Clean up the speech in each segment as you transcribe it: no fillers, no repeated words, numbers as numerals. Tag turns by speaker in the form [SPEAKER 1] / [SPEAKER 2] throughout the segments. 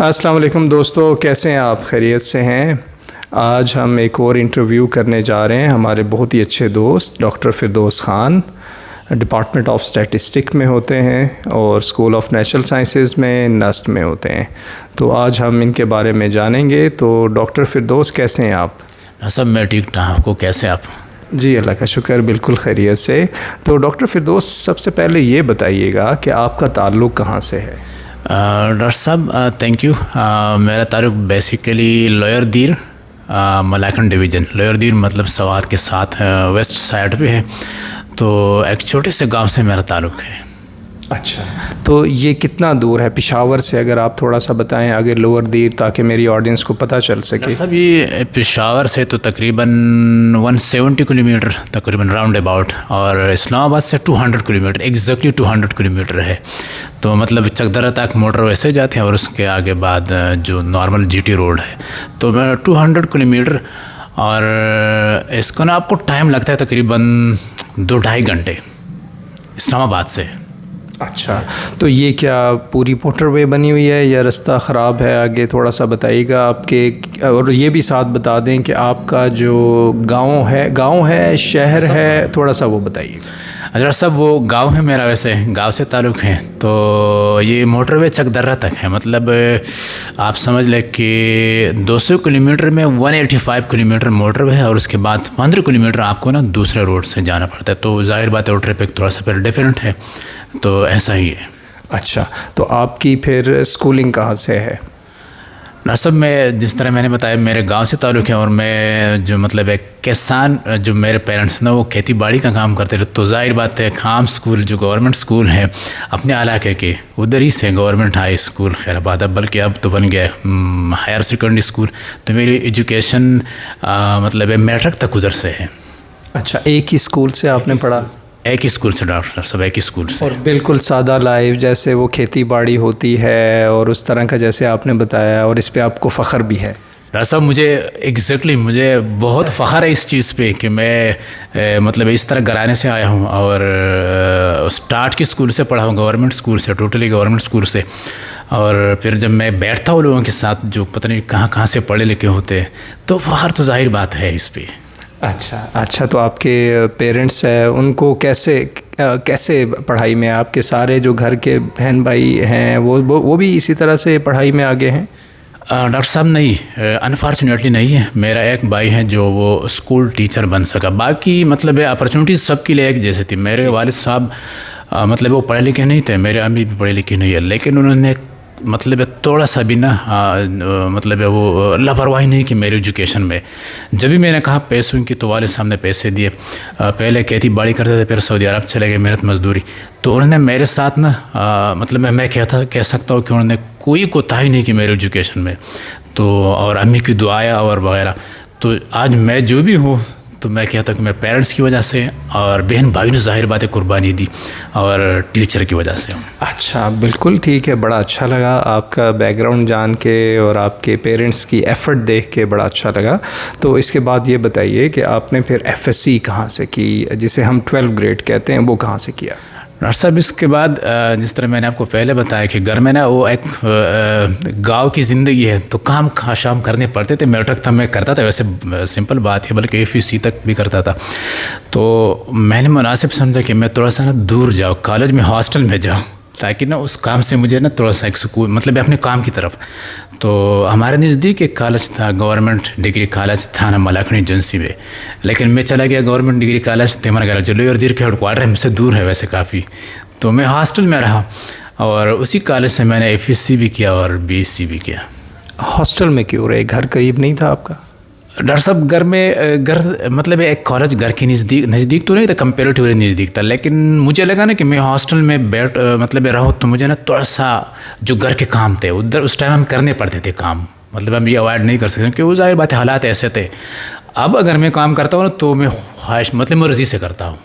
[SPEAKER 1] السلام علیکم دوستو، کیسے ہیں آپ؟ خیریت سے ہیں؟ آج ہم ایک اور انٹرویو کرنے جا رہے ہیں ہمارے بہت ہی اچھے دوست doctor Firdous Khan, department of statistic میں ہوتے ہیں اور اسکول آف نیچرل سائنسز میں نسٹ میں ہوتے ہیں۔ تو آج ہم ان کے بارے میں جانیں گے۔ تو ڈاکٹر فردوس کیسے ہیں آپ؟
[SPEAKER 2] سب میں ٹھیک ٹھاک، آپ کو کیسے آپ؟
[SPEAKER 1] جی اللہ کا شکر، بالکل خیریت سے۔ تو ڈاکٹر فردوس سب سے پہلے یہ بتائیے گا کہ آپ کا تعلق کہاں سے ہے؟
[SPEAKER 2] ڈاکٹر صاحب تھینک یو۔ میرا تعلق بیسیکلی لوئر دیر ملاکنڈ ڈویژن، لوئر دیر مطلب سوات کے ساتھ ویسٹ سائڈ پہ ہے، تو ایک چھوٹے سے گاؤں سے میرا تعلق ہے۔
[SPEAKER 1] اچھا، تو یہ کتنا دور ہے پشاور سے؟ اگر آپ تھوڑا سا بتائیں آگے لوور دیر، تاکہ میری آڈینس کو پتہ چل سکے۔
[SPEAKER 2] سب یہ پشاور سے تو تقریباً 170 کلو میٹر تقریباً راؤنڈ اباؤٹ، اور اسلام آباد سے 200 کلو میٹر، ایگزیکٹلی 200 کلو میٹر ہے۔ تو مطلب چکدرہ تک موٹر ویسے جاتے ہیں، اور اس کے آگے بعد جو نارمل جی ٹی روڈ ہے، تو میں 200 کلو میٹر، اور اس کو نا آپ کو ٹائم لگتا ہے تقریباً 2-2.5 گھنٹے اسلام آباد سے۔
[SPEAKER 1] اچھا، تو یہ کیا پوری موٹر وے بنی ہوئی ہے یا رستہ خراب ہے؟ آگے تھوڑا سا بتائیے گا آپ کے، اور یہ بھی ساتھ بتا دیں کہ آپ کا جو گاؤں ہے شہر ہے، تھوڑا سا وہ بتائیے گا۔
[SPEAKER 2] اچھا صاحب، وہ گاؤں ہے میرا، ویسے گاؤں سے تعلق ہے، تو یہ موٹر وے چکدرہ تک ہے، مطلب آپ سمجھ لیں کہ 200 کلو میٹر میں 185 کلو میٹر موٹر وے ہے، اور اس کے بعد 15 کلو میٹر آپ کو نا دوسرے روڈ سے جانا پڑتا ہے، تو ظاہر بات ہے وہ ٹریفک تھوڑا سا پھر ڈیفرنٹ ہے، تو ایسا ہی ہے۔
[SPEAKER 1] اچھا، تو آپ کی پھر اسکولنگ کہاں سے ہے؟
[SPEAKER 2] نصب میں جس طرح میں نے بتایا میرے گاؤں سے تعلق ہے، اور میں جو مطلب ایک کسان، جو میرے پیرنٹس نا وہ کھیتی باڑی کا کام کرتے تھے، تو ظاہر بات ہے خام اسکول جو گورنمنٹ اسکول ہے اپنے علاقے کے، ادھر ہی سے گورنمنٹ ہائی اسکول خیر آباد، بلکہ اب تو بن گیا ہائر سیکنڈری اسکول، تو میری ایجوکیشن مطلب میٹرک تک ادھر سے ہے۔
[SPEAKER 1] اچھا، ایک ہی اسکول سے آپ نے پڑھا؟
[SPEAKER 2] ایک ہی اسکول سے ڈاکٹر صاحب، ایک ہی اسکول سے۔
[SPEAKER 1] اور بالکل سادہ لائف جیسے وہ کھیتی باڑی ہوتی ہے اور اس طرح کا جیسے آپ نے بتایا، اور اس پہ آپ کو فخر بھی ہے؟
[SPEAKER 2] ڈاکٹر صاحب مجھے بہت فخر ہے اس چیز پہ کہ میں مطلب اس طرح گھرانے سے آیا ہوں، اور اسٹارٹ کی اسکول سے پڑھا ہوں، گورنمنٹ اسکول سے، ٹوٹلی گورنمنٹ اسکول سے، اور پھر جب میں بیٹھتا ہوں لوگوں کے ساتھ جو پتہ نہیں کہاں سے پڑھے لکھے ہوتے ہیں، تو فخر تو ظاہر بات ہے اس پہ۔
[SPEAKER 1] اچھا، تو آپ کے پیرنٹس ہیں، ان کو کیسے پڑھائی میں، آپ کے سارے جو گھر کے بہن بھائی ہیں وہ بھی اسی طرح سے پڑھائی میں آگے ہیں؟
[SPEAKER 2] ڈاکٹر صاحب نہیں، انفارچونیٹلی نہیں ہے۔ میرا ایک بھائی ہے جو وہ اسکول ٹیچر بن سکا، باقی مطلب اپرچونیٹیز سب کے لیے ایک جیسے تھی۔ میرے والد صاحب مطلب وہ پڑھے لکھے نہیں تھے، میرے امی بھی پڑھے لکھے نہیں ہے، لیکن انہوں نے مطلب تھوڑا سا بھی نا مطلب وہ لاپرواہی نہیں کی میری ایجوکیشن میں۔ جب بھی میں نے کہا پیسوں کی، تو والد صاحب نے پیسے دیے، پہلے کھیتی باڑی کرتے تھے، پھر سعودی عرب چلے گئے محنت مزدوری، تو انہوں نے میرے ساتھ نا مطلب میں کہہ سکتا ہوں کہ انہوں نے کوئی کوتاہی نہیں کی میری ایجوکیشن میں، تو اور امی کی دعائیں اور وغیرہ، تو آج میں جو بھی ہوں، تو میں کہتا ہوں کہ میں پیرنٹس کی وجہ سے، اور بہن بھائی نے ظاہر بات ہے قربانی دی، اور ٹیچر کی وجہ سے ہوں۔
[SPEAKER 1] اچھا، بالکل ٹھیک ہے، بڑا اچھا لگا آپ کا بیک گراؤنڈ جان کے، اور آپ کے پیرنٹس کی ایفرٹ دیکھ کے بڑا اچھا لگا۔ تو اس کے بعد یہ بتائیے کہ آپ نے پھر ایف ایس سی کہاں سے کی، جسے ہم 12 گریڈ کہتے ہیں، وہ کہاں سے کیا؟
[SPEAKER 2] ڈاکٹر صاحب اس کے بعد جس طرح میں نے آپ کو پہلے بتایا کہ گھر میں نا وہ ایک گاؤں کی زندگی ہے، تو کام شام کرنے پڑتے تھے، میٹرک تک میں کرتا تھا، ویسے سمپل بات ہے، بلکہ ایف ای سی تک بھی کرتا تھا، تو میں نے مناسب سمجھا کہ میں تھوڑا سا نا دور جاؤں، کالج میں ہاسٹل میں جاؤں، تاکہ نا اس کام سے مجھے نا تھوڑا سا ایک سکون، مطلب اپنے کام کی طرف۔ تو ہمارے نزدیک ایک کالج تھا، گورنمنٹ ڈگری کالج تھا نا ملاکنڈ ایجنسی میں، لیکن میں چلا گیا گورنمنٹ ڈگری کالج تیمر گرا، جو لوئر دیر کے ہیڈ کوارٹر ہم سے دور ہے ویسے کافی، تو میں ہاسٹل میں رہا، اور اسی کالج سے میں نے ایف ایس سی بھی کیا اور بی ایس سی بھی کیا۔
[SPEAKER 1] ہاسٹل میں کیوں رہے؟ گھر قریب نہیں تھا آپ کا؟
[SPEAKER 2] ڈاکٹر صاحب گھر مطلب ایک کالج گھر کے نزدیک تو نہیں تھا، کمپیریٹیولی نزدیک تھا، لیکن مجھے لگا نا کہ میں ہاسٹل میں مطلب رہوں، تو مجھے نا تھوڑا سا جو گھر کے کام تھے ادھر اس ٹائم ہم کرنے پڑتے تھے کام، مطلب ہم یہ اوائڈ نہیں کر سکتے کیونکہ وہ ظاہر بات ہے حالات ایسے تھے۔ اب اگر میں کام کرتا ہوں نا تو میں خواہش مطلب مرضی سے کرتا ہوں،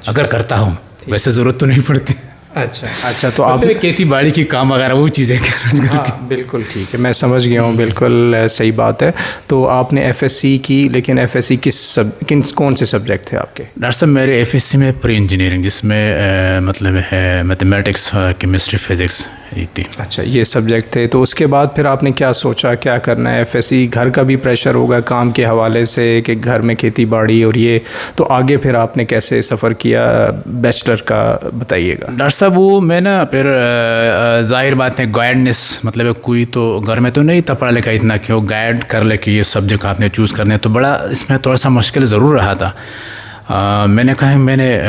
[SPEAKER 2] اگر کرتا ہوں، ویسے ضرورت تو نہیں پڑتی۔
[SPEAKER 1] اچھا تو آپ
[SPEAKER 2] کھیتی باڑی کی کام وغیرہ وہ چیزیں
[SPEAKER 1] ہاں بالکل ٹھیک ہے، میں سمجھ گیا ہوں، بالکل صحیح بات ہے. تو آپ نے ایف ایس سی کی، لیکن ایف ایس سی کون سے سبجیکٹ تھے آپ کے؟
[SPEAKER 2] ڈاکٹر صاحب میرے ایف ایس سی میں پری انجینئرنگ، جس میں مطلب ہے میتھمیٹکس، کیمسٹری، فزکس یہ تھی.
[SPEAKER 1] اچھا یہ سبجیکٹ تھے. تو اس کے بعد پھر آپ نے کیا سوچا کیا کرنا ہے؟ ایف ایس سی گھر کا بھی پریشر ہوگا کام کے حوالے سے کہ گھر میں کھیتی باڑی اور یہ، تو آگے پھر آپ نے کیسے سفر کیا بیچلر کا بتائیے گا.
[SPEAKER 2] ڈاکٹر صاحب وہ میں نا پھر ظاہر بات ہے گائیڈنس، مطلب کوئی تو گھر میں تو نہیں تھا پڑھا لکھا اتنا کہ وہ گائیڈ کر لے کہ یہ سبجیکٹ آپ نے چوز کرنے، تو بڑا اس میں تھوڑا سا مشکل ضرور رہا تھا. میں نے کہا میں نے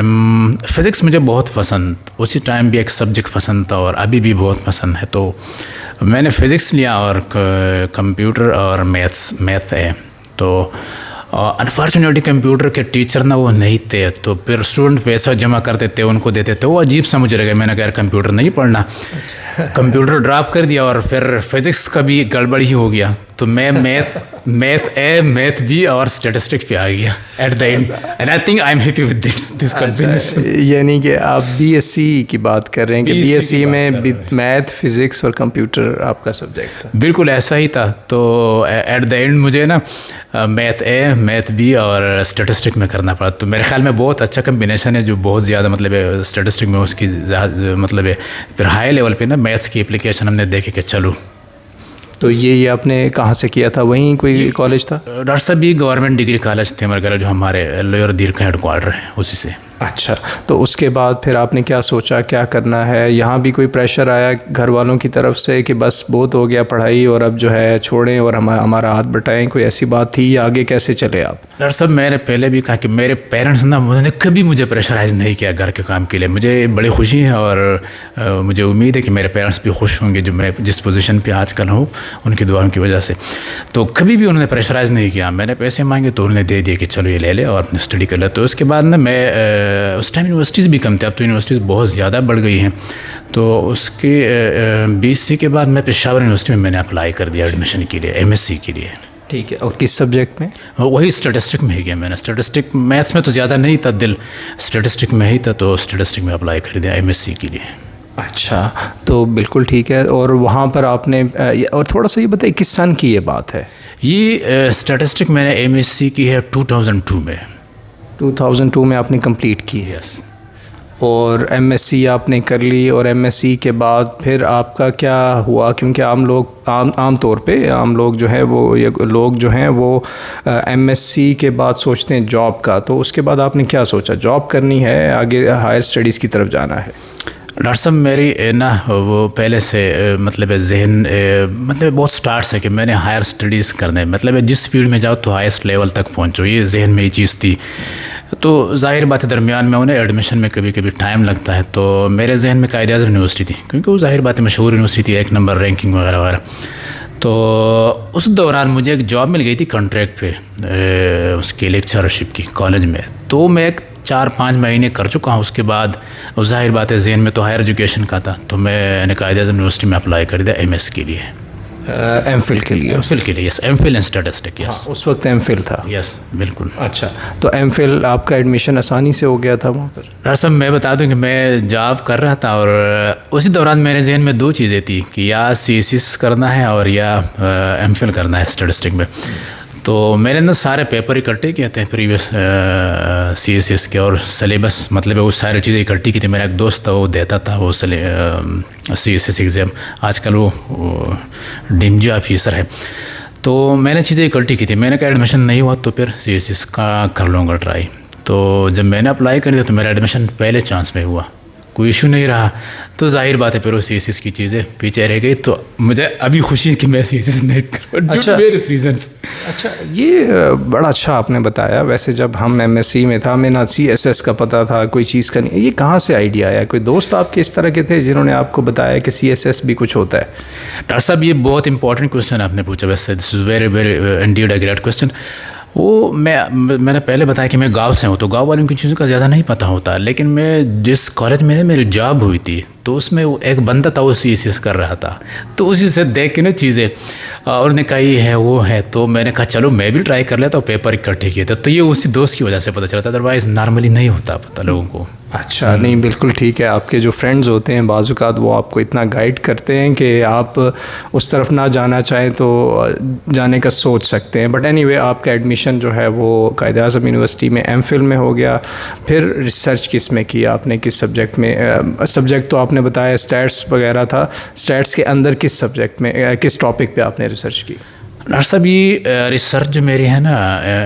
[SPEAKER 2] فزکس مجھے بہت پسند، اسی ٹائم بھی ایک سبجیکٹ پسند تھا اور ابھی بھی بہت پسند ہے، تو میں نے فزکس لیا اور کمپیوٹر اور میتھ ہے. تو انفارچونیٹلی کمپیوٹر کے ٹیچر نا وہ نہیں تھے، تو پھر اسٹوڈنٹ پیسہ جمع کرتے تھے ان کو دیتے تھے، وہ عجیب سا مجھے لگا. میں نے کہا کمپیوٹر نہیں پڑھنا، کمپیوٹر ڈراپ کر دیا اور پھر فزکس کا بھی گڑبڑ ہی ہو گیا. تو میں میتھ اے، میتھ بی اور اسٹیٹسٹک پہ آ گیا at the end, and I think I am happy with this combination.
[SPEAKER 1] یعنی کہ آپ بی ایس سی کی بات کر رہے ہیں کہ بی ایس سی میں میتھ، فزکس اور کمپیوٹر آپ کا سبجیکٹ تھا؟
[SPEAKER 2] بالکل ایسا ہی تھا. تو ایٹ دا اینڈ مجھے نا میتھ اے، میتھ بی اور اسٹیٹسٹک میں کرنا پڑا. تو میرے خیال میں بہت اچھا کمبینیشن ہے، جو بہت زیادہ مطلب اسٹیٹسٹک میں اس کی مطلب پھر ہائی لیول پہ نا میتھس کی اپلیکیشن ہم نے دیکھے کہ چلو.
[SPEAKER 1] تو یہ آپ نے کہاں سے کیا تھا؟ وہیں کوئی کالج تھا؟
[SPEAKER 2] ڈاکٹر صاحب یہ گورنمنٹ ڈگری کالج تھے مرگلا، جو ہمارے لوئر دیر کا ہیڈ کوارٹر ہے، اسی سے.
[SPEAKER 1] اچھا تو اس کے بعد پھر آپ نے کیا سوچا کیا کرنا ہے؟ یہاں بھی کوئی پریشر آیا گھر والوں کی طرف سے کہ بس بہت ہو گیا پڑھائی اور اب جو ہے چھوڑیں اور ہمارا ہاتھ بٹائیں، کوئی ایسی بات تھی یا آگے کیسے چلے آپ؟
[SPEAKER 2] ڈاکٹر صاحب میں نے پہلے بھی کہا کہ میرے پیرنٹس نا انہوں نے کبھی مجھے پریشرائز نہیں کیا گھر کے کام کے لیے. مجھے بڑی خوشی ہے اور مجھے امید ہے کہ میرے پیرنٹس بھی خوش ہوں گے جو میں جس پوزیشن پہ آج کل ہوں ان کی دعاؤں کی وجہ سے. تو کبھی بھی انہوں نے پریشرائز نہیں کیا. میں نے پیسے مانگے تو انہوں نے دے دیے کہ چلو یہ لے لے اور اپنی اسٹڈی کر لے. تو اس کے بعد نا میں اس ٹائم یونیورسٹیز بھی کم تھے، اب تو یونیورسٹیز بہت زیادہ بڑھ گئی ہیں. تو اس کے بی ایس سی کے بعد میں پشاور یونیورسٹی میں نے اپلائی کر دیا ایڈمیشن کے لیے، ایم ایس سی کے لیے.
[SPEAKER 1] ٹھیک ہے. اور کس سبجیکٹ میں؟
[SPEAKER 2] وہی اسٹیٹسٹک میں ہی گیا میں نے. اسٹیٹسٹک میتھس میں تو زیادہ نہیں تھا دل، اسٹیٹسٹک میں ہی تھا، تو اسٹیٹسٹک میں اپلائی کر دیا ایم ایس سی کے لیے.
[SPEAKER 1] اچھا تو بالکل ٹھیک ہے. اور وہاں پر آپ نے اور تھوڑا سا یہ بتائیے کس سن کی یہ بات ہے؟
[SPEAKER 2] یہ اسٹیٹسٹک میں نے ایم ایس سی کی ہے 2002 میں.
[SPEAKER 1] 2002 میں آپ نے کمپلیٹ کی ہے؟
[SPEAKER 2] یس.
[SPEAKER 1] اور ایم ایس سی آپ نے کر لی، اور ایم ایس سی کے بعد پھر آپ کا کیا ہوا؟ کیونکہ عام طور پہ عام لوگ جو ہیں وہ ایم ایس سی کے بعد سوچتے ہیں جاب کا. تو اس کے بعد آپ نے کیا سوچا؟ جاب کرنی ہے، آگے ہائر اسٹڈیز کی طرف جانا ہے؟
[SPEAKER 2] ڈاکٹر صاحب میری نا وہ پہلے سے مطلب ذہن مطلب بہت سٹارٹس ہے کہ میں نے ہائر اسٹڈیز کرنے، مطلب جس فیلڈ میں جاؤ تو ہائیسٹ لیول تک پہنچو، یہ ذہن میں یہ چیز تھی. تو ظاہر بات ہے درمیان میں انہیں ایڈمیشن میں کبھی کبھی ٹائم لگتا ہے. تو میرے ذہن میں قائد اعظم یونیورسٹی تھی، کیونکہ وہ ظاہر بات ہے مشہور یونیورسٹی تھی، 1 نمبر رینکنگ وغیرہ وغیرہ. تو اس دوران مجھے ایک جاب مل گئی تھی کانٹریکٹ پہ اس کی لیکچرشپ کی کالج میں. تو میں 4-5 مہینے کر چکا ہوں. اس کے بعد ظاہر بات ہے ذہن میں تو ہائر ایجوکیشن کا تھا، تو میں نے قائد اعظم یونیورسٹی میں اپلائی کر دیا ایم ایس کے لیے.
[SPEAKER 1] ایم فل کے لیے؟
[SPEAKER 2] ایم فل کے لیے، یس. ایم فل ان اسٹیٹسٹک. یس
[SPEAKER 1] اس وقت ایم فل تھا؟
[SPEAKER 2] یس بالکل.
[SPEAKER 1] اچھا تو ایم فل آپ کا ایڈمیشن آسانی سے ہو گیا تھا وہاں پر؟
[SPEAKER 2] ڈاکٹر صاحب میں بتا دوں کہ میں جاب کر رہا تھا اور اسی دوران میرے ذہن میں 2 چیزیں تھی کہ یا سی ایس ایس کرنا ہے اور یا ایم فل کرنا ہے اسٹیٹسٹک میں. تو میں نے نا سارے پیپر اکٹھے کیے تھے پریویس سی ایس ایس کے، اور سلیبس مطلب وہ ساری چیزیں اکٹھی کی تھی. میرا ایک دوست تھا وہ دیتا تھا وہ سی ایس ایس ایگزام، آج کل وہ ڈیم جی آفیسر ہے. تو میں نے چیزیں اکٹھی کی تھی. میں نے کہا ایڈمیشن نہیں ہوا تو پھر سی ایس ایس کا کر لوں گا ٹرائی. تو جب میں نے اپلائی کر دیا تو میرا ایڈمیشن پہلے چانس میں ہوا، کوئی ایشو نہیں رہا. تو ظاہر بات ہے پھر وہ سی ایس ایس کی چیزیں پیچھے رہ گئی. تو مجھے ابھی خوشی ہے کہ میں سی ایس ایس نہیں کروں.
[SPEAKER 1] اچھا
[SPEAKER 2] ویریس ریزنس.
[SPEAKER 1] اچھا یہ بڑا اچھا آپ نے بتایا. ویسے جب ہم ایم ایس سی میں تھا ہمیں نہ سی ایس ایس کا پتہ تھا کوئی چیز کا نہیں. یہ کہاں سے آئیڈیا آیا؟ کوئی دوست آپ کے اس طرح کے تھے جنہوں نے آپ کو بتایا کہ سی ایس ایس بھی کچھ ہوتا ہے؟
[SPEAKER 2] ڈاکٹر صاحب یہ بہت امپورٹنٹ کویشچن آپ نے پوچھا. ویسے this is very very indeed a great question. وہ میں نے پہلے بتایا کہ میں گاؤں سے ہوں، تو گاؤں والوں کی چیزوں کا زیادہ نہیں پتہ ہوتا. لیکن میں جس کالج میں میری جاب ہوئی تھی تو اس میں ایک بندہ تھا وہ CSS کر رہا تھا, تو اسی سے دیکھ کے نا چیزیں, اور نے کہا یہ ہے وہ ہے, تو میں نے کہا چلو میں بھی ٹرائی کر لیتا ہوں, پیپر اکٹھے کیے تھے. تو یہ اسی دوست کی وجہ سے پتہ چلا تھا, ادروائز نارملی نہیں ہوتا پتہ لوگوں کو.
[SPEAKER 1] اچھا, نہیں بالکل ٹھیک ہے. آپ کے جو فرینڈز ہوتے ہیں بعض اوقات وہ آپ کو اتنا گائیڈ کرتے ہیں کہ آپ اس طرف نہ جانا چاہیں تو جانے کا سوچ سکتے ہیں. بٹ اینی وے آپ کا ایڈمیشن جو ہے وہ قائد اعظم یونیورسٹی میں M.Phil میں ہو گیا. پھر ریسرچ کس میں کیا آپ نے, کس سبجیکٹ میں؟ سبجیکٹ تو آپ نے بتایا اسٹیٹس وغیرہ تھا, اسٹیٹس کے اندر کس سبجیکٹ میں, کس ٹاپک پہ آپ نے ریسرچ کی؟
[SPEAKER 2] ڈاکٹر صاحب یہ ریسرچ جو میری ہے نا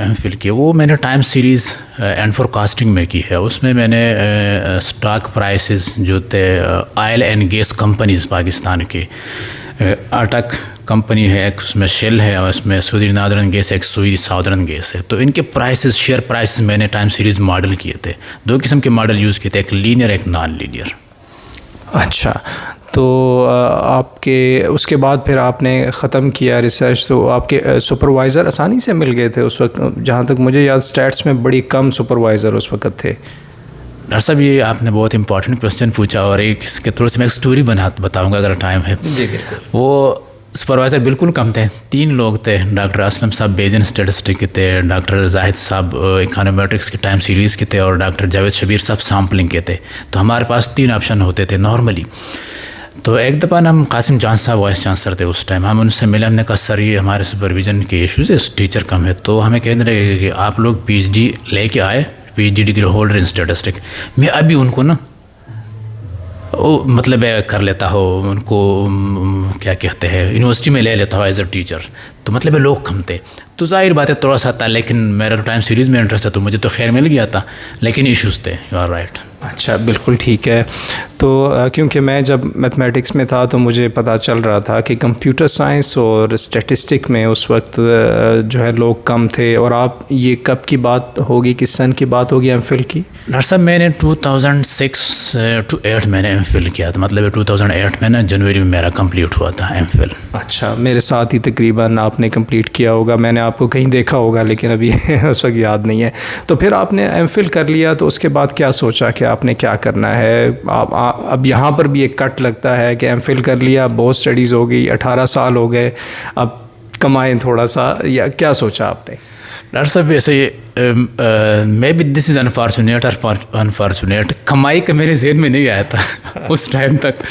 [SPEAKER 2] M.Phil کی, وہ میں نے time series and forecasting میں کی ہے. اس میں میں نے اسٹاک پرائسز جو تھے oil and gas companies Pakistan کے, اٹک کمپنی ہے ایک, اس میں شیل ہے, اور اس میں سعودی نادرن گیس, ایک سعودی ساؤدرن گیس ہے. تو ان کے پرائسز, شیئر پرائسز میں نے ٹائم سیریز ماڈل کیے تھے. 2 قسم کے ماڈل یوز کیے تھے, ایک لینئر ایک نان لینئر.
[SPEAKER 1] اچھا, تو آپ کے اس کے بعد پھر آپ نے ختم کیا ریسرچ, تو آپ کے سپروائزر آسانی سے مل گئے تھے اس وقت؟ جہاں تک مجھے یاد اسٹیٹس میں بڑی کم سپروائزر اس وقت تھے.
[SPEAKER 2] ڈاکٹر صاحب یہ آپ نے بہت امپورٹنٹ کویشچن پوچھا, اور ایک اس کے تھوڑا سا میں ایک اسٹوری بتاؤں گا اگر ٹائم ہے.
[SPEAKER 1] جی بالکل.
[SPEAKER 2] وہ سپروائزر بالکل کم تھے, 3 لوگ تھے. ڈاکٹر اسلم صاحب بیجن اسٹیٹسٹک کے تھے, ڈاکٹر زاہد صاحب اکانومیٹرکس کے ٹائم سیریز کے تھے, اور ڈاکٹر جاوید شبیر صاحب سامپلنگ کے تھے. تو ہمارے پاس 3 آپشن ہوتے تھے نارملی. تو ایک دفعہ ہم قاسم جان صاحب وائس چانسلر تھے اس ٹائم, ہم ان سے ملے, ہم نے کہا سر یہ ہمارے سپرویژن کے ایشوز ہے, ٹیچر کم ہے. تو ہمیں کہنے لگے کہ آپ لوگ PhD لے کے آئے, PhD degree holder in statistic. میں ابھی ان کو نا مطلب کر لیتا ہوں, ان کو کیا کہتے ہیں یونیورسٹی میں لے لیتا ہوں ایز اے ٹیچر. تو مطلب لوگ کم تھے, تو ظاہر بات ہے تھوڑا سا تھا, لیکن میرا ٹائم سیریز میں انٹرسٹ ہے تو مجھے تو خیر مل گیا تھا, لیکن ایشوز تھے. You are right.
[SPEAKER 1] اچھا بالکل ٹھیک ہے. تو کیونکہ میں جب میتھمیٹکس میں تھا تو مجھے پتہ چل رہا تھا کہ کمپیوٹر سائنس اور اسٹیٹسٹک میں اس وقت جو ہے لوگ کم تھے. اور آپ یہ کب کی بات ہوگی, کس سن کی بات ہوگی M.Phil کی؟
[SPEAKER 2] ڈاکٹر صاحب میں نے 2006 to 8 میں نے M.Phil کیا تھا, مطلب 2008 میں نا جنوری میں میرا کمپلیٹ ہوا تھا M.Phil.
[SPEAKER 1] اچھا, میرے ساتھ ہی تقریباً آپ نے کمپلیٹ کیا ہوگا. میں نے آپ کو کہیں دیکھا ہوگا لیکن ابھی اس وقت یاد نہیں ہے. تو پھر آپ نے M.Phil کر لیا, تو اس کے بعد کیا سوچا کہ آپ نے کیا کرنا ہے؟ اب یہاں پر بھی ایک کٹ لگتا ہے کہ M.Phil کر لیا, بہت اسٹڈیز ہو گئی, 18 سال ہو گئے, اب کمائیں تھوڑا سا, یا کیا سوچا آپ نے؟
[SPEAKER 2] ڈاکٹر صاحب ویسے may be this is unfortunate, کمائی کا میرے ذہن میں نہیں آیا تھا اس ٹائم تک.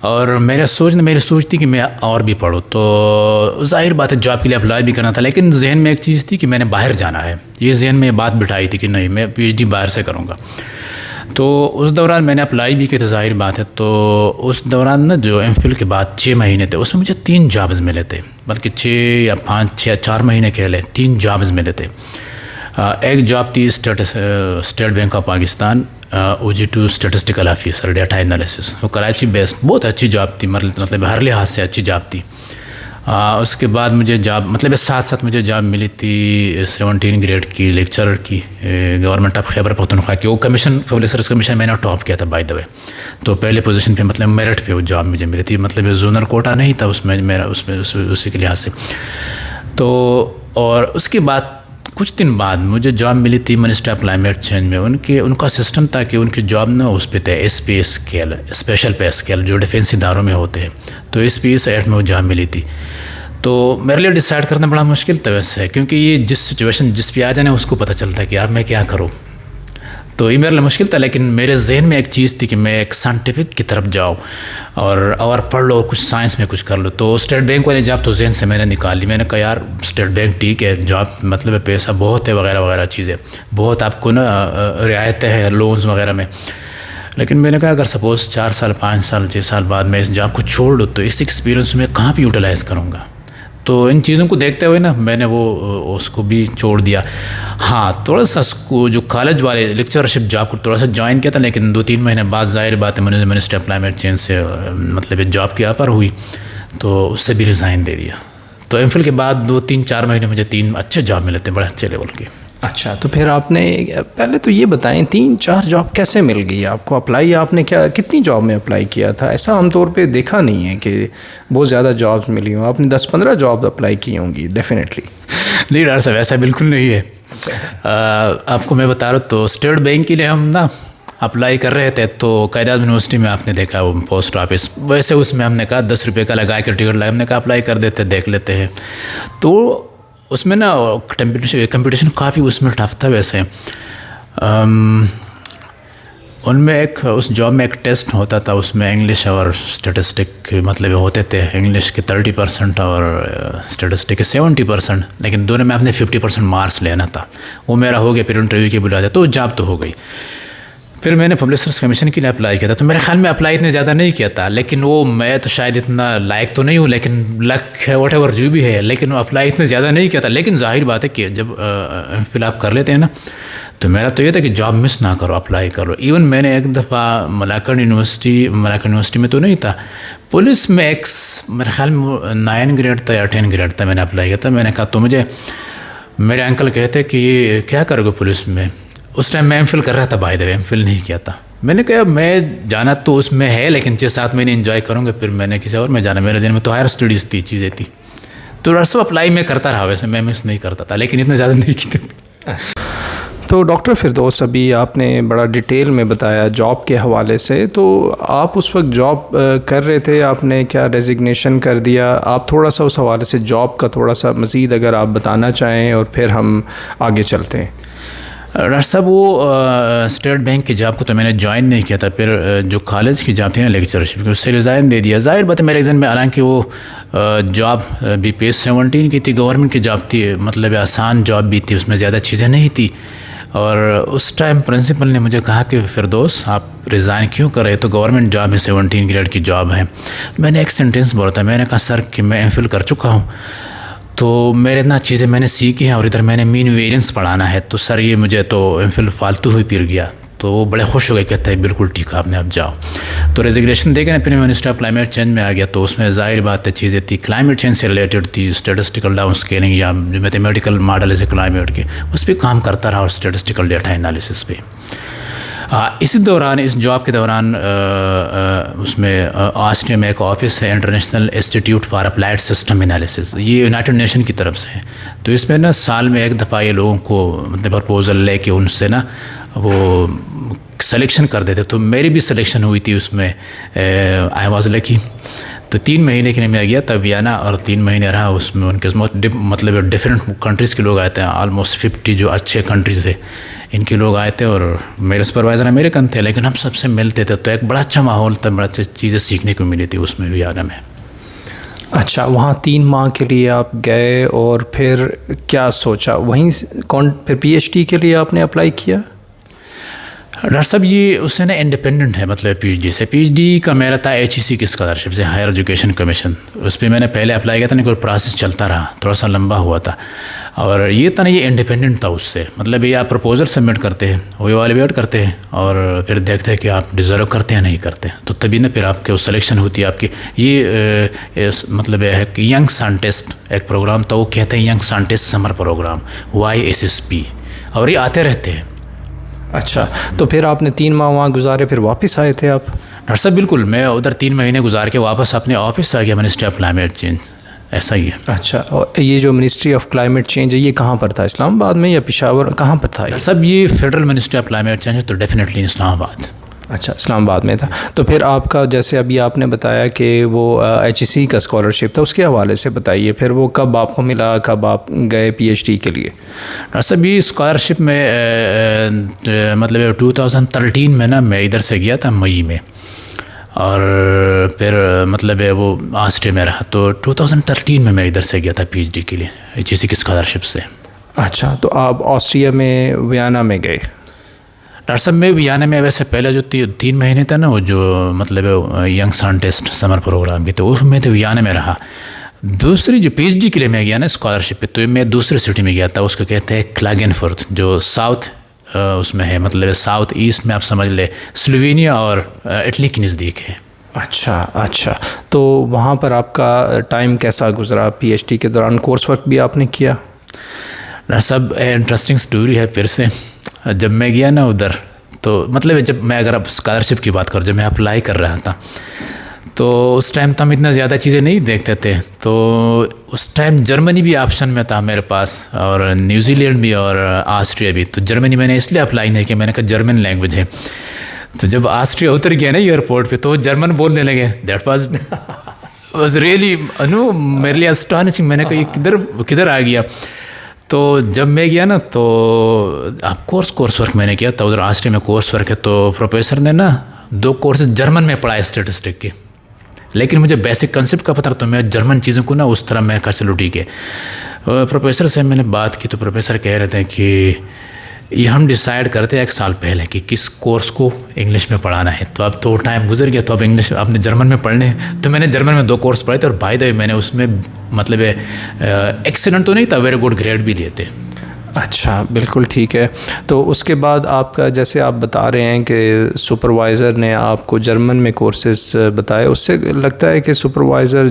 [SPEAKER 2] اور میری سوچ تھی کہ میں اور بھی پڑھوں. تو ظاہر بات ہے جاب کے لیے اپلائی بھی کرنا تھا, لیکن ذہن میں ایک چیز تھی کہ میں نے باہر جانا ہے. یہ ذہن میں بات بٹھائی تھی کہ نہیں میں PhD باہر سے کروں گا. تو اس دوران میں نے اپلائی بھی کی تھی, ظاہر بات ہے. تو اس دوران نا جو M.Phil کے بعد 6 مہینے تھے, اس میں مجھے 3 جابز ملے تھے, بلکہ 6 یا 5 یا 4 مہینے کہہ لیں, 3 جابز ملے تھے. ایک جاب تھی state bank of Pakistan, OG2 statistical officer data analysis. وہ کراچی بیسڈ بہت اچھی جاب تھی, مطلب ہر لحاظ سے اچھی جاب تھی. اس کے بعد مجھے جاب مطلب ساتھ ساتھ مجھے جاب ملی تھی 17 گریڈ کی لیکچرر کی, گورنمنٹ آف خیبر پختونخوا کی. وہ کمیشن ریسرچ کمیشن میں نے ٹاپ کیا تھا بائی دا وے. تو پہلے پوزیشن پہ مطلب میرٹ پہ وہ جاب مجھے ملی تھی, مطلب زونر کوٹا نہیں تھا اس میں میرا, اس میں اسی کے لحاظ سے. تو اور اس کے بعد کچھ دن بعد مجھے جاب ملی تھی منسٹر آف کلائمیٹ چینج میں. ان کا سسٹم تھا کہ ان کی جاب نا اس پہ تھے SP scale, special pay scale, جو ڈیفینس اداروں میں ہوتے ہیں. تو SP 8 میں وہ جاب ملی تھی. تو میرے لیے ڈیسائیڈ کرنا بڑا مشکل تھا ویسے, کیونکہ یہ جس سچویشن جس پہ آ جانے اس کو پتہ چلتا ہے کہ یار میں کیا کروں. تو یہ میرے لیے مشکل تھا, لیکن میرے ذہن میں ایک چیز تھی کہ میں ایک سائنٹیفک کی طرف جاؤں اور پڑھ لو, کچھ سائنس میں کچھ کر لو. تو اسٹیٹ بینک والی جاب تو ذہن سے میں نے نکال لی. میں نے کہا یار اسٹیٹ بینک ٹھیک ہے, جاب مطلب پیسہ بہت ہے وغیرہ وغیرہ چیزیں, بہت آپ کو نا رعایتیں ہیں لونز وغیرہ میں. لیکن میں نے کہا اگر سپوز 4 سال 5 سال 6 سال بعد میں اس جاب کو چھوڑ دوں تو اس ایکسپیرینس میں کہاں پہ یوٹیلائز کروں گا. تو ان چیزوں کو دیکھتے ہوئے نا میں نے وہ اس کو بھی چھوڑ دیا. ہاں تھوڑا سا اس کو جو کالج والے لیکچرشپ جاب کو تھوڑا سا جوائن کیا تھا, لیکن 2-3 مہینے بعد ظاہر بات ہے منسٹر آف کلائمیٹ چینج سے مطلب جاب کی آفر ہوئی, تو اس سے بھی ریزائن دے دیا. تو M.Phil کے بعد 2-3-4 مہینے مجھے 3 اچھے جاب ملے تھے, بڑے اچھے لیول کے.
[SPEAKER 1] اچھا, تو پھر آپ نے پہلے تو یہ بتائیں 3-4 جاب کیسے مل گئی آپ کو؟ اپلائی آپ نے کتنی جاب میں اپلائی کیا تھا؟ ایسا عام طور پہ دیکھا نہیں ہے کہ بہت زیادہ جابس ملی ہوں. آپ نے 10-15 جاب اپلائی کی ہوں گی ڈیفینیٹلی.
[SPEAKER 2] نہیں ڈاکٹر صاحب ایسا بالکل نہیں ہے. آپ کو میں بتا رہا ہوں, تو اسٹیٹ بینک کے لیے ہم نا اپلائی کر رہے تھے تو قائد اعظم یونیورسٹی میں آپ نے دیکھا وہ پوسٹ آفس، ویسے اس میں ہم نے کہا 10 روپے کا لگا کے ٹکٹ لگا، ہم نے کہا اپلائی کر دیتے دیکھ لیتے ہیں. تو اس میں نا کمپٹیشن کافی اس میں ٹف تھا. ویسے ان میں اس جاب میں ایک ٹیسٹ ہوتا تھا، اس میں انگلش اور اسٹیٹسٹک مطلب ہوتے تھے. انگلش کے 30% اور اسٹیٹسٹک کے 70%، لیکن دونوں میں آپ نے 50% مارکس لینا تھا. وہ میرا ہو گیا، پھر انٹرویو کے بلا دیا تو جاب تو ہو گئی. پھر میں نے پبلک سروس کمیشن کے لیے اپلائی کیا تھا. تو میرے خیال میں اپلائی اتنے زیادہ نہیں کیا تھا، لیکن وہ میں تو شاید اتنا لائق تو نہیں ہوں، لیکن لک ہے واٹ ایور جو بھی ہے، لیکن وہ اپلائی اتنے زیادہ نہیں کیا تھا. لیکن ظاہر بات ہے کہ جب فل آپ کر لیتے ہیں نا، تو میرا تو یہ تھا کہ جاب مس نہ کرو، اپلائی کرو. ایون میں نے ایک دفعہ ملاکنڈ یونیورسٹی میں تو نہیں تھا، پولیس میں ایک میرے خیال میں 9 گریڈ تھا یا 10 گریڈ تھا، میں نے اپلائی کیا تھا. میں نے کہا تو مجھے میرے انکل کہتے کہ یہ کیا کرو گے پولیس میں. اس ٹائم میں ایم فل کر رہا تھا، by the way M Phil نہیں کیا تھا. میں نے کہا میں جانا تو اس میں ہے، لیکن 6-7 مہینے انجوائے کروں گے، پھر میں نے کسی اور میں جانا. میرے ذہن میں تو ہائر اسٹڈیز تھی، چیزیں تھی. تو رسو اپلائی میں کرتا رہا، ویسے میں مس نہیں کرتا تھا، لیکن اتنے زیادہ نہیں کیے.
[SPEAKER 1] تو ڈاکٹر فردوس، ابھی آپ نے بڑا ڈیٹیل میں بتایا جاب کے حوالے سے، تو آپ اس وقت جاب کر رہے تھے، آپ نے کیا ریزگنیشن کر دیا؟ آپ تھوڑا سا اس حوالے سے جاب کا تھوڑا سا مزید اگر آپ بتانا چاہیں، اور پھر ہم آگے چلتے ہیں.
[SPEAKER 2] ڈاکٹر صاحب وہ اسٹیٹ بینک کی جاب کو تو میں نے جوائن نہیں کیا تھا. پھر جو کالج کی جاب تھی نا لیکچرشپ کی، اس سے ریزائن دے دیا. ظاہر بات ہے میرے ذہن میں، حالانکہ وہ جاب بھی پیس 17 کی تھی، گورنمنٹ کی جاب تھی، مطلب آسان جاب بھی تھی، اس میں زیادہ چیزیں نہیں تھی. اور اس ٹائم پرنسپل نے مجھے کہا کہ فردوس آپ ریزائن کیوں کر رہے؟ تو گورنمنٹ جاب ہے، 17 گریڈ کی جاب ہے. میں نے ایک سینٹینس بولا تھا، میں نے کہا سر کہ میں ایم فل کر چکا ہوں، تو میرے اتنا چیزیں میں نے سیکھی ہیں، اور ادھر میں نے مین ویریئنس پڑھانا ہے، تو سر یہ مجھے تو ایم فل فالتو ہوئی پھر گیا. تو وہ بڑے خوش ہو گئے، کہتا ہے بالکل ٹھیک ہے، آپ نے اب جاؤ. تو ریزگنیشن دے کے نا پھر میں منسٹر آف کلائمیٹ چینج میں آ گیا. تو اس میں ظاہر بات ہے چیزیں تھی کلائمیٹ چینج سے ریلیٹڈ تھی، اسٹیٹسٹیکل ڈاؤن اسکیلنگ یا میتھمیٹیکل ماڈل ہے کلائمیٹ کے، اس پہ کام کرتا رہا، اور اسٹیٹسٹیکل ڈیٹا انالیسس پہ. اسی دوران، اس جاب کے دوران، اس میں آسٹریا میں ایک آفس ہے، international institute for applied system analysis, یہ یونائٹڈ نیشن کی طرف سے ہے. تو اس میں نا سال میں ایک دفعہ یہ لوگوں کو مطلب پرپوزل لے کے ان سے نا وہ سلیکشن کر دیتے. تو میری بھی سلیکشن ہوئی تھی اس میں، آئی واز لکی. تو 3 مہینے کے لیے میں گیا تھا ویانا، اور 3 مہینے رہا اس میں. ان کے مطلب ڈفرینٹ کنٹریز کے لوگ آئے تھے، آلموسٹ 50 جو اچھے کنٹریز ہے ان کے لوگ آئے تھے، اور میرے سپروائزر امریکن تھے، لیکن ہم سب سے ملتے تھے. تو ایک بڑا اچھا ماحول تھا، بڑا اچھی چیزیں سیکھنے کو ملی تھی اس میں ویانا میں.
[SPEAKER 1] اچھا، وہاں 3 ماہ کے لیے آپ گئے، اور پھر کیا سوچا وہیں پھر پی ایچ ڈی کے لیے آپ نے اپلائی کیا؟
[SPEAKER 2] ڈاکٹر صاحب یہ اس سے نا انڈیپینڈنٹ ہے، مطلب پی ایچ ڈی سے. پی ایچ ڈی کا میرا تھا HEC کی اسکالرشپ سے، ہائر ایجوکیشن کمیشن. اس پہ میں نے پہلے اپلائی کیا تھا، کوئی پروسیس چلتا رہا، تھوڑا سا لمبا ہوا تھا. اور یہ تھا نا، یہ انڈیپینڈنٹ تھا اس سے، مطلب یہ آپ پرپوزل سبمٹ کرتے ہیں، وہ ایویلویٹ کرتے ہیں، اور پھر دیکھتے ہیں کہ آپ ڈیزرو کرتے ہیں نہیں کرتے ہیں. تو تبھی نا پھر آپ کے سلیکشن ہوتی ہے آپ کی. یہ مطلب ہے کہ ینگ سائنٹسٹ ایک پروگرام تھا، وہ کہتے ہیں ینگ سائنٹسٹ سمر پروگرام، YSSP، اور یہ آتے رہتے ہیں.
[SPEAKER 1] اچھا، تو پھر آپ نے 3 ماہ وہاں گزارے، پھر واپس آئے تھے آپ؟
[SPEAKER 2] ڈاکٹر صاحب بالکل، میں ادھر 3 مہینے گزار کے واپس اپنے آفس آ گیا، منسٹری آف کلائمیٹ چینج. ایسا ہی ہے.
[SPEAKER 1] اچھا، اور یہ جو منسٹری آف کلائمیٹ چینج ہے، یہ کہاں پر تھا؟ اسلام آباد میں یا پشاور، کہاں پر تھا؟
[SPEAKER 2] سب یہ federal ministry of climate change ہے، تو ڈیفینیٹلی اسلام آباد.
[SPEAKER 1] اچھا، اسلام آباد میں تھا. تو پھر آپ کا، جیسے ابھی آپ نے بتایا کہ وہ HEC کا اسکالرشپ تھا، اس کے حوالے سے بتائیے پھر وہ کب آپ کو ملا، کب آپ گئے پی ایچ ڈی کے لیے؟
[SPEAKER 2] ڈاکٹر صاحب یہ اسکالرشپ میں مطلب 2013 میں نا میں ادھر سے گیا تھا مئی میں، اور پھر مطلب وہ آسٹریا میں رہا. تو 2013 میں میں ادھر سے گیا تھا پی ایچ ڈی کے لیے HEC کی اسکالرشپ سے.
[SPEAKER 1] اچھا، تو آپ آسٹریا میں ویانا میں گئے؟
[SPEAKER 2] ڈاکٹر صاحب میں ویانا میں ویسے پہلے جو 3 مہینے تھا نا، وہ جو مطلب ینگ سائنٹسٹ سمر پروگرام کی، تو اس میں تو ویانا میں رہا. دوسری جو پی ایچ ڈی کے لیے میں گیا نا اسکالرشپ پہ، تو میں دوسرے سٹی میں گیا تھا، اس کو کہتے ہیں کلاگنفورتھ، جو ساؤتھ اس میں ہے، مطلب ساؤتھ ایسٹ میں آپ سمجھ لیں، سلوینیا اور اٹلی کے نزدیک ہے.
[SPEAKER 1] اچھا، تو وہاں پر آپ کا ٹائم کیسا گزرا پی ایچ ڈی کے دوران؟ کورس ورک بھی آپ نے کیا؟
[SPEAKER 2] ڈاکٹر صاحب انٹرسٹنگ سٹوری ہے پھر سے. جب میں گیا نا ادھر، تو مطلب جب میں اگر اب اسکالرشپ کی بات کروں، جب میں اپلائی کر رہا تھا، تو اس ٹائم تو ہم اتنا زیادہ چیزیں نہیں دیکھتے تھے. تو اس ٹائم جرمنی بھی آپشن میں تھا میرے پاس، اور نیوزی لینڈ بھی، اور آسٹریا بھی. تو جرمنی میں نے اس لیے اپلائی نہیں کیا، میں نے کہا جرمن لینگویج ہے. تو جب آسٹریا اتر گیا نا ایئرپورٹ پہ تو وہ جرمن بولنے لگے. دیٹ واز ریئلی نو میرے لیے اسٹانشنگ. میں نے کہا یہ کدھر آ گیا. تو جب میں گیا نا تو آپ کورس ورک میں نے کیا تھا ادھر آسٹریا میں کورس ورک ہے. تو پروفیسر نے نا 2 کورسز جرمن میں پڑھائے اسٹیٹسٹک کے, لیکن مجھے بیسک کنسیپٹ کا پتہ تو میں جرمن چیزوں کو نا اس طرح میں کر چلو ٹھیک ہے. پروفیسر سے میں نے بات کی تو پروفیسر کہہ رہے تھے کہ یہ ہم ڈیسائیڈ کرتے ہیں 1 سال پہلے کہ کس کورس کو انگلش میں پڑھانا ہے. تو اب تو ٹائم گزر گیا, تو اب انگلش آپ نے جرمن میں پڑھنے ہیں. تو میں نے جرمن میں 2 کورس پڑھے تھے, اور بائی دا وے میں نے اس میں مطلب ایکسیلنٹ تو نہیں تھا, ویری گڈ گریڈ بھی لیے تھے.
[SPEAKER 1] اچھا, بالکل ٹھیک ہے. تو اس کے بعد آپ کا جیسے آپ بتا رہے ہیں کہ سپروائزر نے آپ کو جرمن میں کورسز بتائے, اس سے لگتا ہے کہ سپروائزر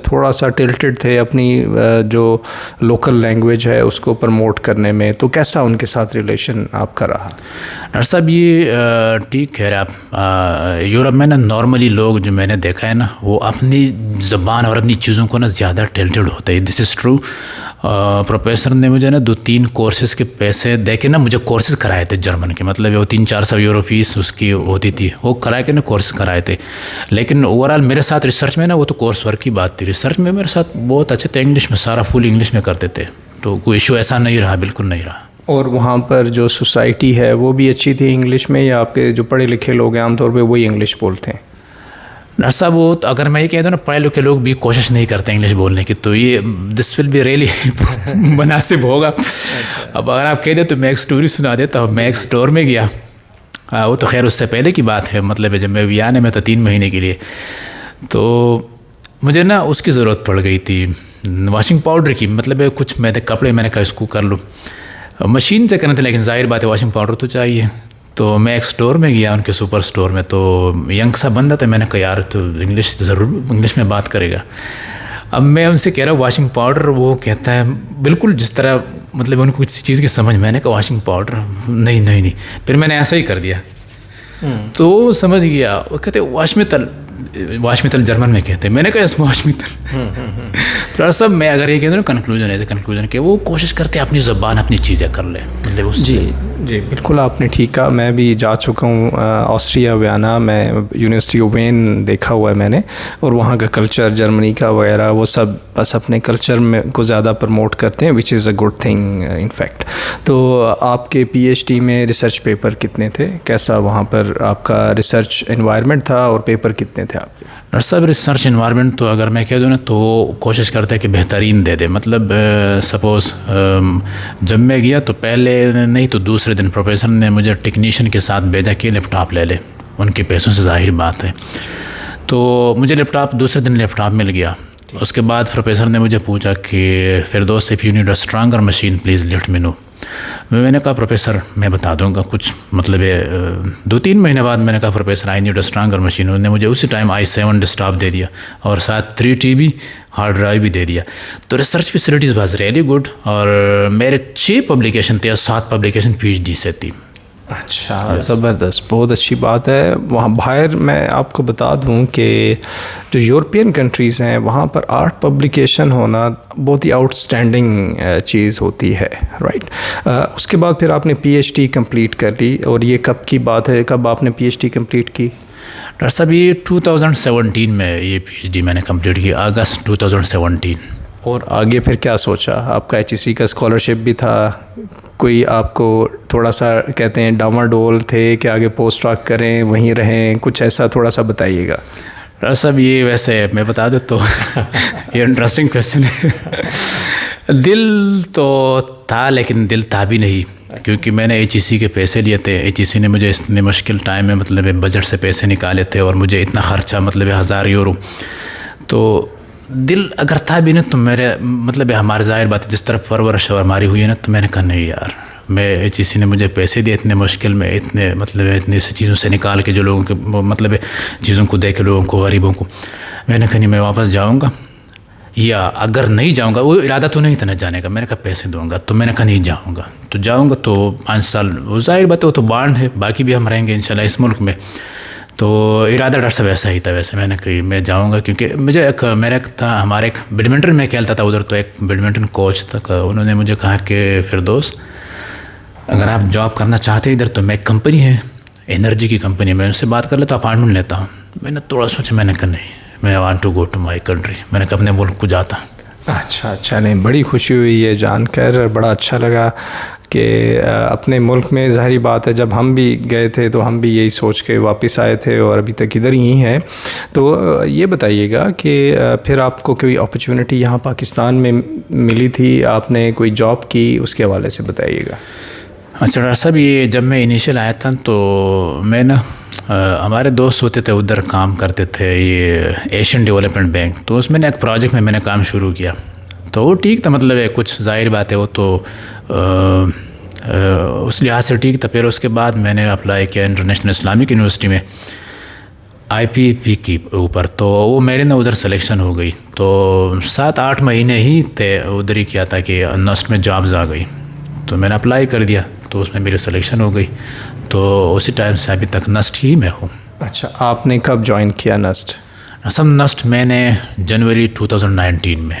[SPEAKER 1] تھوڑا سا ٹلٹڈ تھے اپنی جو لوکل لینگویج ہے اس کو پروموٹ کرنے میں. تو کیسا ان کے ساتھ ریلیشن آپ کا رہا؟
[SPEAKER 2] ڈاکٹر صاحب یہ ٹھیک کہہ رہے آپ. یورپ میں نا نارملی لوگ جو میں نے دیکھا ہے نا وہ اپنی زبان اور اپنی چیزوں کو نا زیادہ ٹلٹڈ ہوتا ہے. دس از ٹرو. پروفیسر نے مجھے نا 2-3 کورسز کے پیسے دے کے نا مجھے کورسز کرائے تھے جرمن کے. مطلب وہ 300-400 یورو فیس اس کی ہوتی تھی, وہ کرا کے نا کورس کرائے تھے. لیکن اوور آل میرے ساتھ ریسرچ میں نا وہ تو کورس ورک کی بات تھی. ریسرچ میں میرے ساتھ بہت اچھے تھے, انگلش میں سارا فل انگلش میں کرتے تھے. تو کوئی ایشو ایسا نہیں رہا, بالکل نہیں رہا.
[SPEAKER 1] اور وہاں پر جو سوسائٹی ہے وہ بھی اچھی تھی انگلش میں, یا آپ کے جو پڑھے لکھے لوگ ہیں عام طور پہ وہی انگلش بولتے ہیں؟
[SPEAKER 2] ڈاکٹر صاحب وہ اگر میں یہ کہہ دوں نا پڑھے لکھے لوگ بھی کوشش نہیں کرتے انگلش بولنے کی, تو یہ دس ول بی ریئلی مناسب ہوگا. اب اگر آپ کہہ دیں تو میں ایک سٹوری سنا دیتا ہوں. میں ایک سٹور میں گیا, وہ تو خیر اس سے پہلے کی بات ہے, مطلب جب میں ویانے میں تھا 3 مہینے کے لیے. تو مجھے نا اس کی ضرورت پڑ گئی تھی واشنگ پاؤڈر کی. مطلب کچھ میں کپڑے میں نے کہا اس کو کر لوں, مشین سے کرنے تھے, لیکن ظاہر بات ہے واشنگ پاؤڈر تو چاہیے. تو میں ایک سٹور میں گیا, ان کے سپر سٹور میں. تو ینگ سا بندہ تھا, میں نے کہا یار تو انگلش ضرور انگلش میں بات کرے گا. اب میں ان سے کہہ رہا ہوں واشنگ پاؤڈر, وہ کہتا ہے بالکل جس طرح مطلب ان کو کسی چیز کی سمجھ. میں نے کہا واشنگ پاؤڈر نہیں. پھر میں نے ایسا ہی کر دیا. تو وہ سمجھ گیا, وہ کہتے واش میتل جرمن میں کہتے ہیں. میں نے کہا اس واش میتل. تھوڑا سا میں اگر یہ کہہ دوں کنکلوژن کہ وہ کوشش کرتے ہیں اپنی زبان اپنی چیزیں کر لیں. مطلب
[SPEAKER 1] جی بالکل آپ نے ٹھیک کہا. میں بھی جا چکا ہوں آسٹریا ویانا میں, یونیورسٹی آف وین دیکھا ہوا ہے میں نے, اور وہاں کا کلچر جرمنی کا وغیرہ وہ سب بس اپنے کلچر میں کو زیادہ پروموٹ کرتے ہیں, which is a good thing in fact. تو آپ کے پی ایچ ڈی میں ریسرچ پیپر کتنے تھے؟ کیسا وہاں پر آپ کا ریسرچ انوائرمنٹ تھا, اور پیپر کتنے تھے آپ کے؟
[SPEAKER 2] ڈاکٹر صاحب ریسرچ انوائرمنٹ تو اگر میں کہہ دوں نا تو کوشش کرتا ہے کہ بہترین دے دے. مطلب سپوز جب میں گیا تو پہلے نہیں تو دوسرے دن پروفیسر نے مجھے ٹیکنیشین کے ساتھ بھیجا کہ لیپ ٹاپ لے لے, ان کے پیسوں سے ظاہر بات ہے. تو مجھے لیپ ٹاپ دوسرے دن لیپ ٹاپ مل گیا. اس کے بعد پروفیسر نے مجھے پوچھا کہ Firdaus if you need a stronger machine please let me know. میں نے کہا پروفیسر میں بتا دوں گا کچھ. مطلب 2-3 مہینے بعد میں نے کہا professor I need a stronger machine. انہوں نے مجھے اسی ٹائم i7 ڈیسکٹاپ دے دیا, اور ساتھ 3 TB ہارڈ ڈرائیو بھی دے دیا. تو research facilities was really good, اور میرے 6 پبلیکیشن تھے اور 7 پبلیکیشن PhD سے تھی.
[SPEAKER 1] اچھا زبردست, بہت اچھی بات ہے. وہاں باہر میں آپ کو بتا دوں کہ جو یورپین کنٹریز ہیں وہاں پر آرٹ پبلیکیشن ہونا بہت ہی آؤٹ اسٹینڈنگ چیز ہوتی ہے, رائٹ. اس کے بعد پھر آپ نے PhD کمپلیٹ کر لی, اور یہ کب کی بات ہے, کب آپ نے PhD کمپلیٹ کی؟
[SPEAKER 2] ڈاکٹر صاحب یہ 2017 میں یہ PhD میں نے کمپلیٹ کی, اگست 2017.
[SPEAKER 1] اور آگے پھر کیا سوچا؟ آپ کا HEC کا اسکالرشپ بھی تھا, کوئی آپ کو تھوڑا سا کہتے ہیں ڈاواڈول تھے کہ آگے پوسٹ ڈاک کریں وہیں رہیں, کچھ ایسا تھوڑا سا بتائیے گا.
[SPEAKER 2] ڈاکٹر صاحب یہ ویسے میں بتا دوں تو یہ انٹرسٹنگ کویشچن ہے. دل تو تھا لیکن دل تھا بھی نہیں, کیونکہ میں نے HEC کے پیسے لیے تھے. HEC نے مجھے اتنے مشکل ٹائم میں مطلب بجٹ سے پیسے نکالے تھے, اور مجھے اتنا خرچہ مطلب 1000 یورو. تو دل اگر تھا بھی نا تو میرے مطلب ہمارے ظاہر بات ہے جس طرح پرورش اور ہماری ہوئی ہے نا, تو میں نے کہا نہیں یار, میں HEC نے مجھے پیسے دیے اتنے مشکل میں, اتنے مطلب اتنی سی چیزوں سے نکال کے جو لوگوں کے مطلب چیزوں کو دے کے لوگوں کو غریبوں کو, میں نے کہا نہیں میں واپس جاؤں گا, یا اگر نہیں جاؤں گا, وہ ارادہ تو نہیں تھا نہ جانے کا, میں نے کہا پیسے دوں گا. تو میں نے کہا نہیں جاؤں گا, تو جاؤں گا تو 5 سال وہ ظاہر بات ہے وہ تو بانڈ ہے, باقی بھی ہم رہیں گے انشاءاللہ اس ملک میں. تو ارادہ ڈاکٹر صاحب ایسا ہی تھا. ویسے میں نے کہا میں جاؤں گا, کیونکہ مجھے ایک میرا تھا ہمارے ایک بیڈمنٹن میں کھیلتا تھا ادھر, تو ایک بیڈمنٹن کوچ تھا, انہوں نے مجھے کہا کہ فردوس اگر آپ جاب کرنا چاہتے ہیں ادھر تو میں ایک کمپنی ہے انرجی کی کمپنی میں ان سے بات کر لیتا ہوں, اپائنٹمنٹ لیتا ہوں. میں نے تھوڑا سوچا, میں نے کہا نہیں, میں want to go to my country, میں نے کہا اپنے ملک کو جاتا.
[SPEAKER 1] اچھا نہیں, بڑی خوشی ہوئی ہے جان کر, بڑا اچھا لگا کہ اپنے ملک میں. ظاہری بات ہے جب ہم بھی گئے تھے تو ہم بھی یہی سوچ کے واپس آئے تھے اور ابھی تک ادھر ہی ہیں. تو یہ بتائیے گا کہ پھر آپ کو کوئی اپرچونٹی یہاں پاکستان میں ملی تھی, آپ نے کوئی جاب کی, اس کے حوالے سے بتائیے گا.
[SPEAKER 2] اچھا ڈاکٹر صاحب, یہ جب میں انیشیل آیا تھا تو میں نا ہمارے دوست ہوتے تھے ادھر کام کرتے تھے, یہ ایشین ڈیولپمنٹ بینک, تو اس میں نے ایک پروجیکٹ میں نے کام شروع کیا. تو وہ ٹھیک تھا, مطلب ہے کچھ ظاہر بات ہے وہ تو اس لحاظ سے ٹھیک تھا. پھر اس کے بعد میں نے اپلائی کیا انٹرنیشنل اسلامک یونیورسٹی میں IPP کی اوپر, تو وہ میرے نا ادھر سلیکشن ہو گئی. تو 7-8 مہینے ہی تھے ادھر ہی کیا تھا کہ نسٹ میں جابز آ گئی, تو میں نے اپلائی کر دیا, تو اس میں میری سلیکشن ہو گئی. تو اسی ٹائم سے ابھی تک نسٹ ہی میں ہوں.
[SPEAKER 1] اچھا, آپ نے کب جوائن کیا نسٹ؟
[SPEAKER 2] نسٹ میں نے جنوری 2019 میں.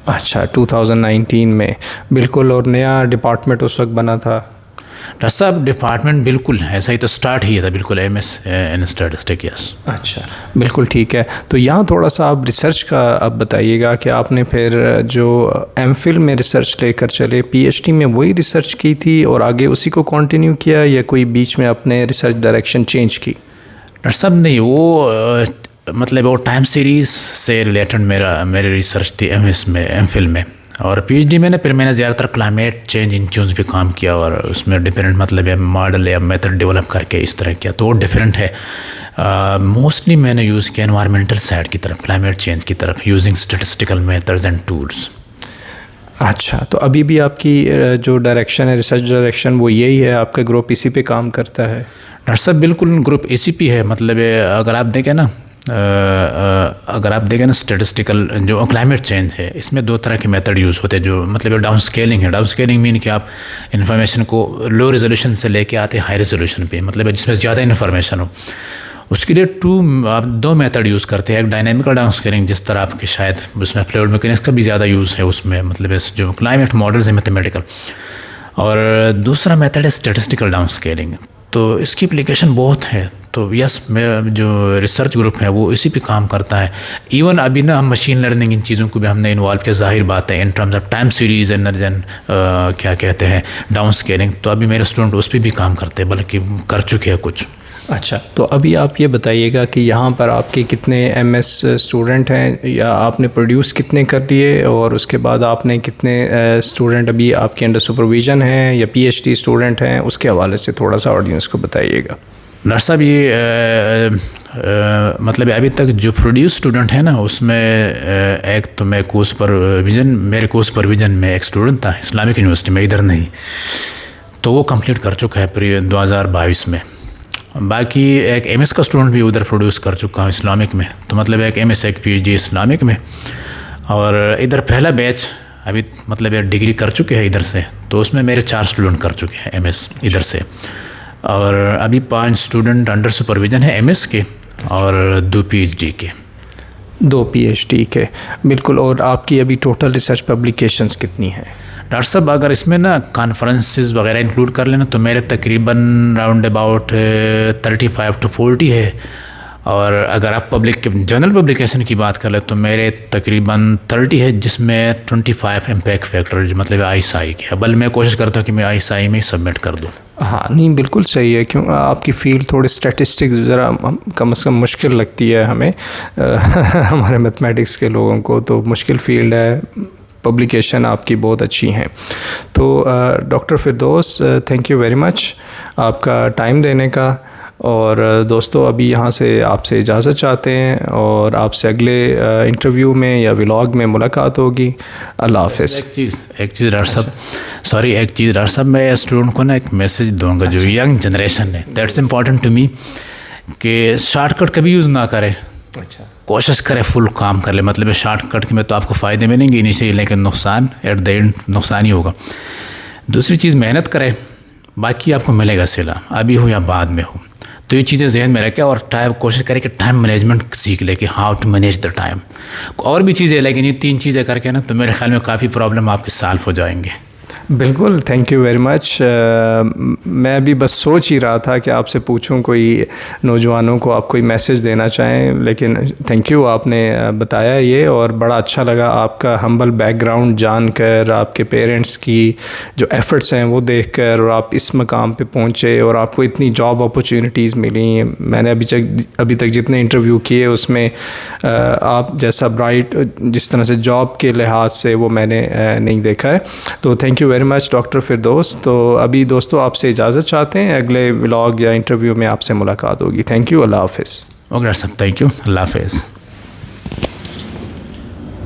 [SPEAKER 1] اچھا 2019 میں, بالکل. اور نیا ڈپارٹمنٹ اس وقت بنا تھا؟
[SPEAKER 2] ڈاکٹر صاحب ڈپارٹمنٹ بالکل ایسا ہی تو اسٹارٹ ہی تھا, بالکل MS in اسٹیٹسٹک. یس.
[SPEAKER 1] اچھا بالکل ٹھیک ہے. تو یہاں تھوڑا سا آپ ریسرچ کا اب بتائیے گا کہ آپ نے پھر جو MPhil میں ریسرچ لے کر چلے, PhD میں وہی ریسرچ کی تھی اور آگے اسی کو کنٹینیو کیا, یا کوئی بیچ میں اپنے ریسرچ ڈائریکشن چینج کی؟
[SPEAKER 2] ڈاکٹر صاحب نہیں, وہ مطلب وہ ٹائم سیریز سے ریلیٹڈ میری ریسرچ تھی MS میں, MPhil میں. اور PhD میں نے پھر میں نے زیادہ تر کلائمیٹ چینج انچوز پہ کام کیا, اور اس میں ڈفرینٹ مطلب ہے ماڈل یا میتھڈ ڈیولپ کر کے اس طرح کیا, تو وہ ڈفرینٹ ہے. موسٹلی میں نے یوز کیا انوائرمنٹل سائڈ کی طرف, کلائمیٹ چینج کی طرف, using statistical methods and tools.
[SPEAKER 1] اچھا, تو ابھی بھی آپ کی جو ڈائریکشن ہے, ریسرچ ڈائریکشن, وہ یہی ہے؟ آپ کا گروپ اسی پہ کام کرتا ہے؟
[SPEAKER 2] ڈاکٹر صاحب بالکل گروپ اسی پہ ہے. مطلب اگر آپ دیکھیں نا اسٹیٹسٹیکل جو کلائمیٹ چینج ہے, اس میں 2 طرح کے میتھڈ یوز ہوتے ہیں. جو مطلب ڈاؤن اسکیلنگ ہے, ڈاؤن اسکیلنگ مین کہ آپ انفارمیشن کو لو ریزولوشن سے لے کے آتے ہیں ہائی ریزولوشن پہ, مطلب جس میں زیادہ انفارمیشن ہو. اس کے لیے آپ 2 میتھڈ یوز کرتے ہیں. ایک ڈائنامیکل ڈاؤن اسکیلنگ, جس طرح آپ کے شاید اس میں فلوئڈ میکینکس کا بھی زیادہ یوز ہے اس میں, مطلب جو کلائمیٹ ماڈلز ہیں میتھمیٹیکل. اور دوسرا میتھڈ ہے اسٹیٹسٹیکل ڈاؤن اسکیلنگ. تو اس کی اپلیکیشن بہت ہے. تو یس, میں جو ریسرچ گروپ ہے وہ اسی پہ کام کرتا ہے. ایون ابھی نا ہم مشین لرننگ ان چیزوں کو بھی ہم نے انوالو کیا. ظاہر بات ہے in terms of time series انرجن کیا کہتے ہیں ڈاؤن اسکیلنگ, تو ابھی میرے اسٹوڈنٹ اس پہ بھی کام کرتے ہیں, بلکہ کر چکے ہیں کچھ.
[SPEAKER 1] اچھا, تو ابھی آپ یہ بتائیے گا کہ یہاں پر آپ کے کتنے MS اسٹوڈنٹ ہیں, یا آپ نے پروڈیوس کتنے کر دیے, اور اس کے بعد آپ نے کتنے اسٹوڈنٹ ابھی آپ کے انڈر سپرویژن ہیں یا PhD اسٹوڈنٹ ہیں, اس کے حوالے سے تھوڑا سا آڈینس کو بتائیے گا.
[SPEAKER 2] ڈاکٹر صاحب یہ مطلب ابھی تک جو پروڈیوس اسٹوڈنٹ ہیں نا, اس میں ایک تو میں کورس پرویژن, میرے کورس پرویژن میں ایک اسٹوڈنٹ تھا اسلامک یونیورسٹی میں, ادھر نہیں, تو وہ کمپلیٹ کر چکا ہے 2022 میں. باقی ایک MS کا اسٹوڈنٹ بھی ادھر پروڈیوس کر چکا ہوں اسلامک میں. تو مطلب ایک MS ایک PhD اسلامک میں, اور ادھر پہلا بیچ ابھی مطلب ڈگری کر چکے ہیں ادھر سے, تو اس میں میرے 4 اسٹوڈنٹ کر چکے ہیں MS ادھر سے. اور ابھی 5 اسٹوڈنٹ انڈر سپرویژن ہیں MS کے, اور 2 PhD کے.
[SPEAKER 1] 2 PhD کے, بالکل. اور آپ کی ابھی ٹوٹل ریسرچ پبلیکیشنز کتنی ہیں؟
[SPEAKER 2] ڈاکٹر صاحب اگر اس میں نا کانفرنسز وغیرہ انکلوڈ کر لینا تو میرے تقریباً راؤنڈ اباؤٹ 35 to 40 ہے. اور اگر آپ جنرل پبلیکیشن کی بات کر لیں تو میرے تقریباً 30 ہے, جس میں 25 امپیکٹ فیکٹر جو مطلب ISI کے. بل میں کوشش کرتا ہوں کہ میں ISI میں سبمٹ کر دوں.
[SPEAKER 1] ہاں نہیں بالکل صحیح ہے, کیوں آپ کی فیلڈ تھوڑی اسٹیٹسٹکس ذرا کم از کم مشکل لگتی ہے ہمیں ہمارے میتھمیٹکس کے لوگوں کو, تو مشکل فیلڈ ہے. پبلیکیشن آپ کی بہت اچھی ہیں. تو doctor Firdous, thank you very much آپ کا ٹائم دینے کا. اور دوستو ابھی یہاں سے آپ سے اجازت چاہتے ہیں, اور آپ سے اگلے انٹرویو میں یا ولاگ میں ملاقات ہوگی. اللہ حافظ.
[SPEAKER 2] ایک چیز ڈاکٹر صاحب میں اسٹوڈنٹ کو نا ایک میسیج دوں گا, جو ینگ جنریشن ہے, دیٹس امپورٹنٹ ٹو می, کہ شارٹ کٹ کبھی یوز نہ کرے.
[SPEAKER 1] اچھا,
[SPEAKER 2] کوشش کرے فل کام کر لے. مطلب شارٹ کٹ میں تو آپ کو فائدے ملیں گے انیشلی, لیکن نقصان ایٹ دا اینڈ نقصان ہی ہوگا. دوسری چیز محنت کرے, باقی آپ کو ملے گا صلہ, ابھی ہو یا بعد میں ہو. تو یہ چیزیں ذہن میں رکھے, اور کوشش کرے کہ ٹائم مینجمنٹ سیکھ لے, کہ how to manage the time. اور بھی چیزیں, لیکن یہ 3 چیزیں کر کے نا تو میرے خیال میں کافی پرابلم آپ کے سالو ہو جائیں گے.
[SPEAKER 1] بالکل, تھینک یو ویری مچ. میں ابھی بس سوچ ہی رہا تھا کہ آپ سے پوچھوں کوئی نوجوانوں کو آپ کوئی میسیج دینا چاہیں, لیکن تھینک یو آپ نے بتایا یہ, اور بڑا اچھا لگا آپ کا ہمبل بیک گراؤنڈ جان کر, آپ کے پیرنٹس کی جو ایفرٹس ہیں وہ دیکھ کر, اور آپ اس مقام پہ پہنچے اور آپ کو اتنی جاب اپرچونیٹیز ملی. میں نے ابھی تک جتنے انٹرویو کیے اس میں آپ جیسا برائٹ جس طرح سے جاب کے لحاظ سے وہ میں نے نہیں دیکھا ہے. تو thank you very much doctor Firdous. تو ابھی دوستوں آپ سے اجازت چاہتے ہیں, اگلے ولاگ یا انٹرویو میں آپ سے ملاقات ہوگی. تھینک یو, اللہ حافظ.
[SPEAKER 2] اوکے ڈاکٹر صاحب, تھینک یو, اللہ حافظ.